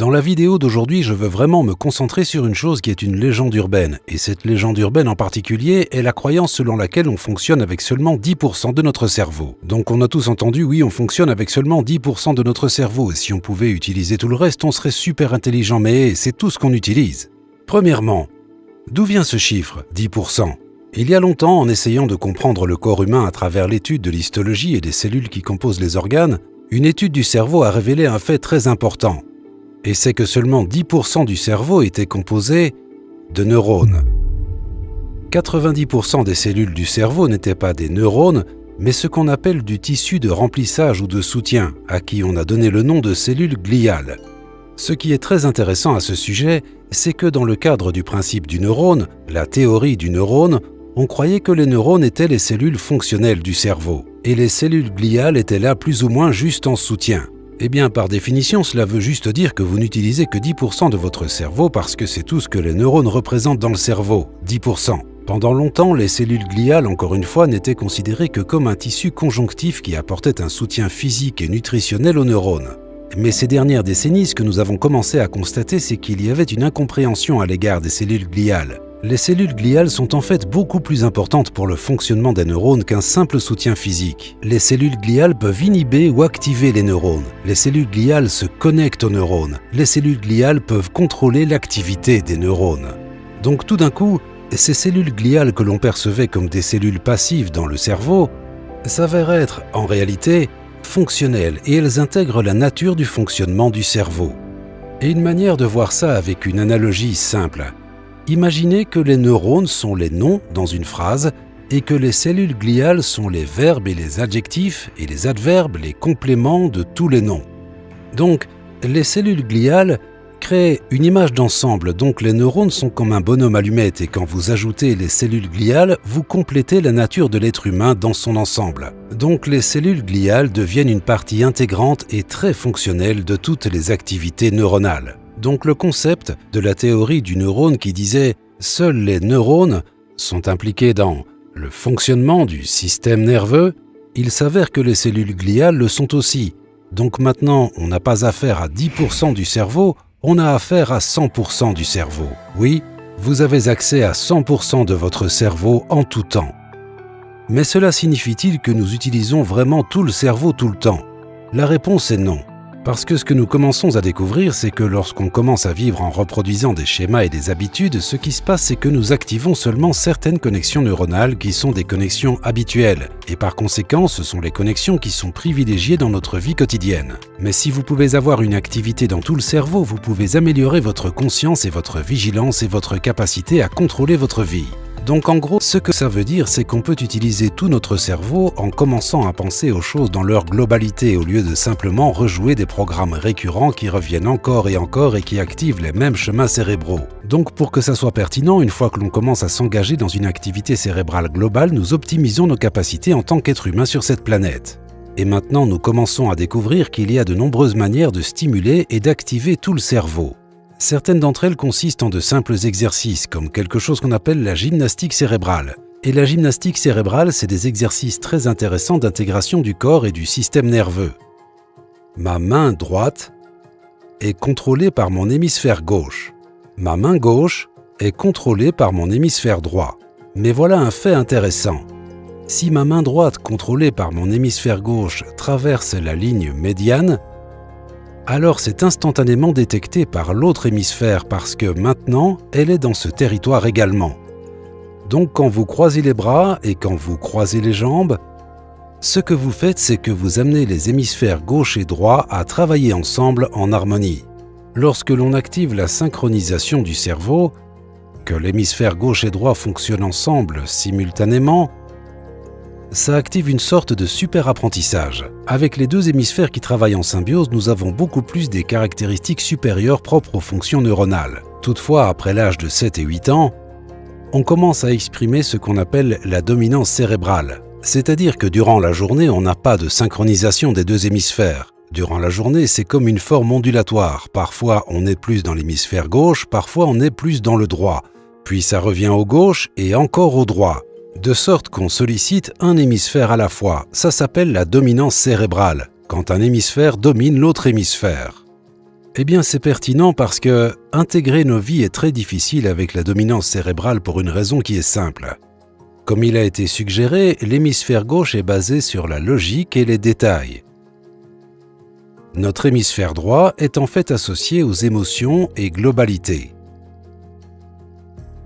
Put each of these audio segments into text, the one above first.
Dans la vidéo d'aujourd'hui, je veux vraiment me concentrer sur une chose qui est une légende urbaine. Et cette légende urbaine en particulier est la croyance selon laquelle on fonctionne avec seulement 10% de notre cerveau. Donc on a tous entendu, oui, on fonctionne avec seulement 10% de notre cerveau. Et si on pouvait utiliser tout le reste, on serait super intelligent, mais c'est tout ce qu'on utilise. Premièrement, d'où vient ce chiffre, 10%? Il y a longtemps, en essayant de comprendre le corps humain à travers l'étude de l'histologie et des cellules qui composent les organes, une étude du cerveau a révélé un fait très important. Et c'est que seulement 10% du cerveau était composé de neurones. 90% des cellules du cerveau n'étaient pas des neurones, mais ce qu'on appelle du tissu de remplissage ou de soutien, à qui on a donné le nom de cellules gliales. Ce qui est très intéressant à ce sujet, c'est que dans le cadre du principe du neurone, la théorie du neurone, on croyait que les neurones étaient les cellules fonctionnelles du cerveau, et les cellules gliales étaient là plus ou moins juste en soutien. Eh bien, par définition, cela veut juste dire que vous n'utilisez que 10% de votre cerveau parce que c'est tout ce que les neurones représentent dans le cerveau, 10%. Pendant longtemps, les cellules gliales, encore une fois, n'étaient considérées que comme un tissu conjonctif qui apportait un soutien physique et nutritionnel aux neurones. Mais ces dernières décennies, ce que nous avons commencé à constater, c'est qu'il y avait une incompréhension à l'égard des cellules gliales. Les cellules gliales sont en fait beaucoup plus importantes pour le fonctionnement des neurones qu'un simple soutien physique. Les cellules gliales peuvent inhiber ou activer les neurones. Les cellules gliales se connectent aux neurones. Les cellules gliales peuvent contrôler l'activité des neurones. Donc tout d'un coup, ces cellules gliales que l'on percevait comme des cellules passives dans le cerveau s'avèrent être, en réalité, fonctionnelles et elles intègrent la nature du fonctionnement du cerveau. Et une manière de voir ça avec une analogie simple. Imaginez que les neurones sont les noms dans une phrase et que les cellules gliales sont les verbes et les adjectifs et les adverbes, les compléments de tous les noms. Donc, les cellules gliales créent une image d'ensemble, donc les neurones sont comme un bonhomme allumette et quand vous ajoutez les cellules gliales, vous complétez la nature de l'être humain dans son ensemble. Donc les cellules gliales deviennent une partie intégrante et très fonctionnelle de toutes les activités neuronales. Donc le concept de la théorie du neurone qui disait « seuls les neurones sont impliqués dans le fonctionnement du système nerveux », il s'avère que les cellules gliales le sont aussi. Donc maintenant, on n'a pas affaire à 10% du cerveau, on a affaire à 100% du cerveau. Oui, vous avez accès à 100% de votre cerveau en tout temps. Mais cela signifie-t-il que nous utilisons vraiment tout le cerveau tout le temps? La réponse est non. Parce que ce que nous commençons à découvrir, c'est que lorsqu'on commence à vivre en reproduisant des schémas et des habitudes, ce qui se passe, c'est que nous activons seulement certaines connexions neuronales qui sont des connexions habituelles. Et par conséquent, ce sont les connexions qui sont privilégiées dans notre vie quotidienne. Mais si vous pouvez avoir une activité dans tout le cerveau, vous pouvez améliorer votre conscience et votre vigilance et votre capacité à contrôler votre vie. Donc en gros, ce que ça veut dire, c'est qu'on peut utiliser tout notre cerveau en commençant à penser aux choses dans leur globalité au lieu de simplement rejouer des programmes récurrents qui reviennent encore et qui activent les mêmes chemins cérébraux. Donc pour que ça soit pertinent, une fois que l'on commence à s'engager dans une activité cérébrale globale, nous optimisons nos capacités en tant qu'être humain sur cette planète. Et maintenant, nous commençons à découvrir qu'il y a de nombreuses manières de stimuler et d'activer tout le cerveau. Certaines d'entre elles consistent en de simples exercices, comme quelque chose qu'on appelle la gymnastique cérébrale. Et la gymnastique cérébrale, c'est des exercices très intéressants d'intégration du corps et du système nerveux. Ma main droite est contrôlée par mon hémisphère gauche. Ma main gauche est contrôlée par mon hémisphère droit. Mais voilà un fait intéressant. Si ma main droite contrôlée par mon hémisphère gauche traverse la ligne médiane, alors c'est instantanément détecté par l'autre hémisphère parce que maintenant, elle est dans ce territoire également. Donc quand vous croisez les bras et quand vous croisez les jambes, ce que vous faites, c'est que vous amenez les hémisphères gauche et droit à travailler ensemble en harmonie. Lorsque l'on active la synchronisation du cerveau, que l'hémisphère gauche et droit fonctionnent ensemble simultanément, ça active une sorte de super apprentissage. Avec les deux hémisphères qui travaillent en symbiose, nous avons beaucoup plus des caractéristiques supérieures propres aux fonctions neuronales. Toutefois, après l'âge de 7 et 8 ans, on commence à exprimer ce qu'on appelle la dominance cérébrale. C'est-à-dire que durant la journée, on n'a pas de synchronisation des deux hémisphères. Durant la journée, c'est comme une forme ondulatoire. Parfois, on est plus dans l'hémisphère gauche, parfois on est plus dans le droit. Puis ça revient au gauche et encore au droit. De sorte qu'on sollicite un hémisphère à la fois. Ça s'appelle la dominance cérébrale, quand un hémisphère domine l'autre hémisphère. Eh bien, c'est pertinent parce que intégrer nos vies est très difficile avec la dominance cérébrale pour une raison qui est simple. Comme il a été suggéré, l'hémisphère gauche est basé sur la logique et les détails. Notre hémisphère droit est en fait associé aux émotions et globalité.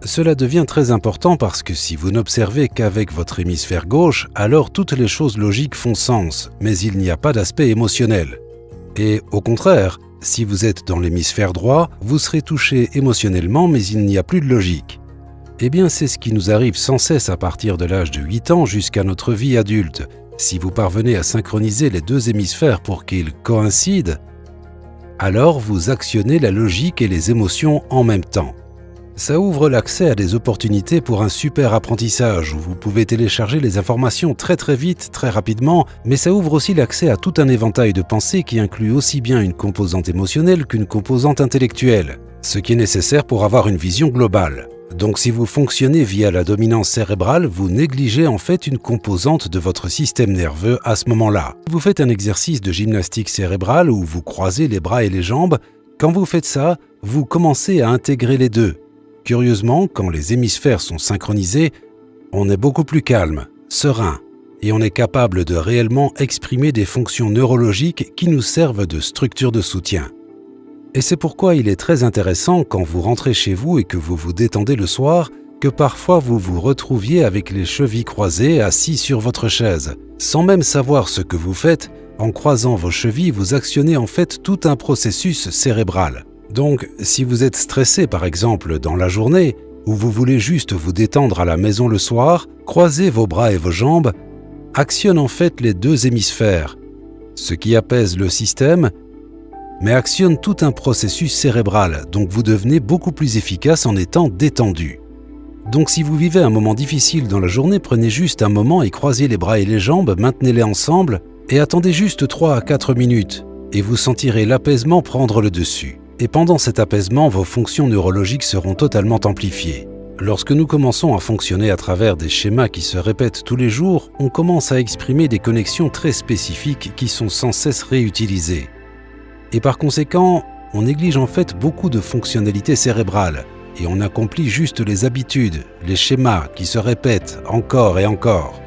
Cela devient très important parce que si vous n'observez qu'avec votre hémisphère gauche, alors toutes les choses logiques font sens, mais il n'y a pas d'aspect émotionnel. Et au contraire, si vous êtes dans l'hémisphère droit, vous serez touché émotionnellement, mais il n'y a plus de logique. Eh bien, c'est ce qui nous arrive sans cesse à partir de l'âge de 8 ans jusqu'à notre vie adulte. Si vous parvenez à synchroniser les deux hémisphères pour qu'ils coïncident, alors vous actionnez la logique et les émotions en même temps. Ça ouvre l'accès à des opportunités pour un super apprentissage où vous pouvez télécharger les informations très vite, très rapidement, mais ça ouvre aussi l'accès à tout un éventail de pensées qui inclut aussi bien une composante émotionnelle qu'une composante intellectuelle, ce qui est nécessaire pour avoir une vision globale. Donc si vous fonctionnez via la dominance cérébrale, vous négligez en fait une composante de votre système nerveux à ce moment-là. Vous faites un exercice de gymnastique cérébrale où vous croisez les bras et les jambes. Quand vous faites ça, vous commencez à intégrer les deux. Curieusement, quand les hémisphères sont synchronisés, on est beaucoup plus calme, serein, et on est capable de réellement exprimer des fonctions neurologiques qui nous servent de structure de soutien. Et c'est pourquoi il est très intéressant quand vous rentrez chez vous et que vous vous détendez le soir, que parfois vous vous retrouviez avec les chevilles croisées assis sur votre chaise. Sans même savoir ce que vous faites, en croisant vos chevilles, vous actionnez en fait tout un processus cérébral. Donc, si vous êtes stressé par exemple dans la journée, ou vous voulez juste vous détendre à la maison le soir, croisez vos bras et vos jambes, actionne en fait les deux hémisphères, ce qui apaise le système, mais actionne tout un processus cérébral, donc vous devenez beaucoup plus efficace en étant détendu. Donc si vous vivez un moment difficile dans la journée, prenez juste un moment et croisez les bras et les jambes, maintenez-les ensemble et attendez juste 3 à 4 minutes et vous sentirez l'apaisement prendre le dessus. Et pendant cet apaisement, vos fonctions neurologiques seront totalement amplifiées. Lorsque nous commençons à fonctionner à travers des schémas qui se répètent tous les jours, on commence à exprimer des connexions très spécifiques qui sont sans cesse réutilisées. Et par conséquent, on néglige en fait beaucoup de fonctionnalités cérébrales et on accomplit juste les habitudes, les schémas qui se répètent encore et encore.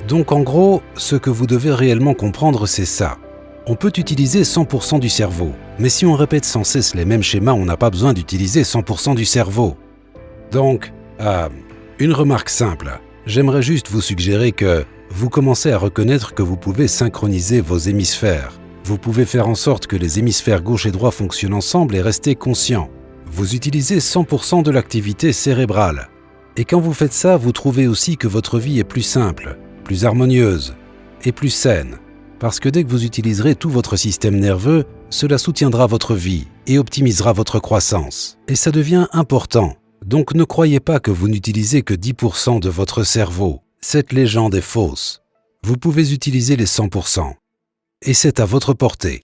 Donc en gros, ce que vous devez réellement comprendre, c'est ça. On peut utiliser 100% du cerveau, mais si on répète sans cesse les mêmes schémas, on n'a pas besoin d'utiliser 100% du cerveau. Donc, une remarque simple. J'aimerais juste vous suggérer que vous commencez à reconnaître que vous pouvez synchroniser vos hémisphères. Vous pouvez faire en sorte que les hémisphères gauche et droit fonctionnent ensemble et rester conscient. Vous utilisez 100% de l'activité cérébrale. Et quand vous faites ça, vous trouvez aussi que votre vie est plus simple, plus harmonieuse et plus saine. Parce que dès que vous utiliserez tout votre système nerveux, cela soutiendra votre vie et optimisera votre croissance. Et ça devient important. Donc ne croyez pas que vous n'utilisez que 10% de votre cerveau. Cette légende est fausse. Vous pouvez utiliser les 100%. Et c'est à votre portée.